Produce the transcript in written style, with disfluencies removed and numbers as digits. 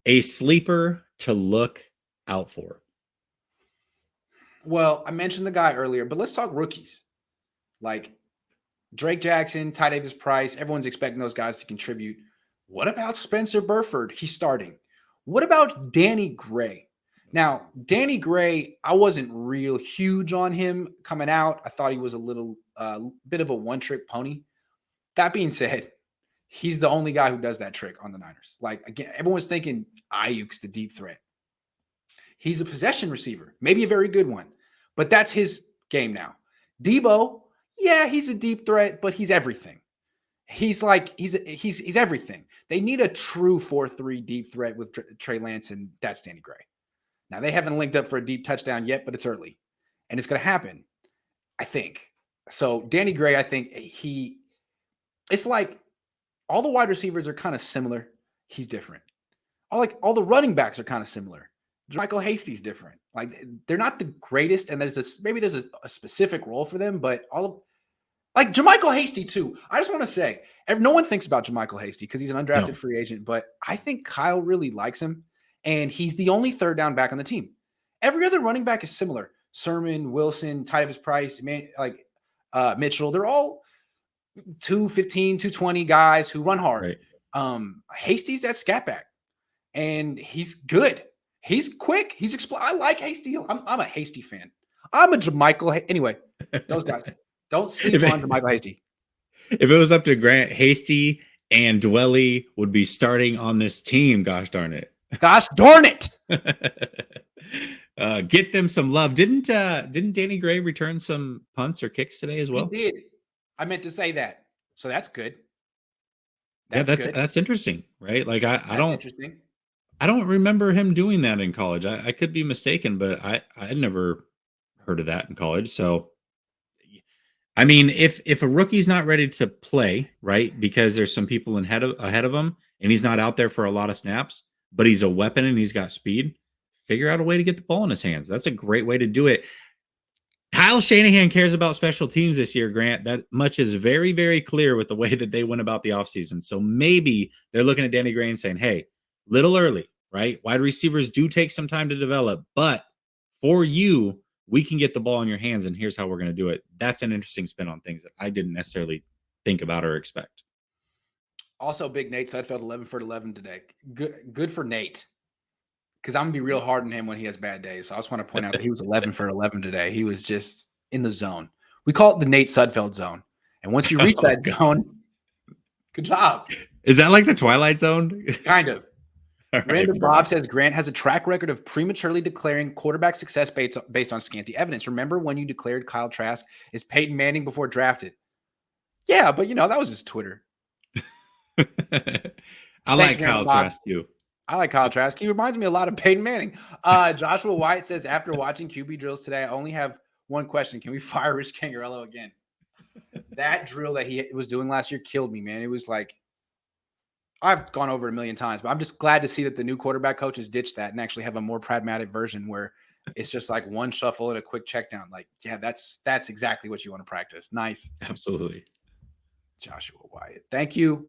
A sleeper to look out for. Well, I mentioned the guy earlier, but let's talk rookies. Like Drake Jackson, Ty Davis Price, everyone's expecting those guys to contribute. What about Spencer Burford? He's starting. What about Danny Gray? Now, Danny Gray, I wasn't real huge on him coming out. I thought he was a little bit of a one-trick pony. That being said, he's the only guy who does that trick on the Niners. Like, again, everyone's thinking Ayuk's the deep threat. He's a possession receiver, maybe a very good one, but that's his game now. Debo, yeah, he's a deep threat, but he's everything. He's everything. They need a true 4-3 deep threat with Trey Lance, and that's Danny Gray. Now, they haven't linked up for a deep touchdown yet, but it's early, and it's going to happen, I think. So Danny Gray, I think it's like all the wide receivers are kind of similar. He's different. All the running backs are kind of similar. Michael Hasty's different. Like, they're not the greatest, and there's a specific role for them, but like JaMychal Hasty too. I just want to say, no one thinks about JaMychal Hasty because he's an undrafted free agent, but I think Kyle really likes him, and he's the only third down back on the team. Every other running back is similar. Sermon, Wilson, Ty Davis Price, Mitchell. They're all 215, 220 guys who run hard. Right. Hasty's that scat back, and he's good. He's quick. I like Hasty. I'm a Hasty fan. I'm a JaMychal. Anyway, those guys. Don't sleep on JaMychal Hasty. If it was up to Grant, Hasty and Dwelly would be starting on this team. Gosh darn it. Gosh darn it. Get them some love. Didn't Danny Gray return some punts or kicks today as well? He did. I meant to say that. So that's good. That's interesting, right? Like I don't remember him doing that in college. I could be mistaken, but I never heard of that in college. So I mean, if a rookie's not ready to play, right, because there's some people ahead of him, and he's not out there for a lot of snaps, but he's a weapon and he's got speed, figure out a way to get the ball in his hands. That's a great way to do it. Kyle Shanahan cares about special teams this year, Grant. That much is very, very clear with the way that they went about the offseason. So maybe they're looking at Danny Gray and saying, hey, little early, right? Wide receivers do take some time to develop, but for you, we can get the ball in your hands, and here's how we're going to do it. That's an interesting spin on things that I didn't necessarily think about or expect. Also, big Nate Sudfeld, 11 for 11 today. Good for Nate, because I'm going to be real hard on him when he has bad days. So I just want to point out that he was 11 for 11 today. He was just in the zone. We call it the Nate Sudfeld zone. And once you reach that zone, good job. Is that like the Twilight Zone? Kind of. Random Bob says Grant has a track record of prematurely declaring quarterback success based on scanty evidence. Remember when you declared Kyle Trask as Peyton Manning before drafted? Yeah, but that was just Twitter. I like Kyle Trask too. I like Kyle Trask. He reminds me a lot of Peyton Manning. Joshua White says, after watching QB drills today, I only have one question. Can we fire Rich Cangarello again? That drill that he was doing last year killed me, man. It was like, I've gone over a million times, but I'm just glad to see that the new quarterback coaches ditched that and actually have a more pragmatic version where it's just like one shuffle and a quick check down. Like, yeah, that's exactly what you want to practice. Nice. Absolutely. Joshua Wyatt. Thank you.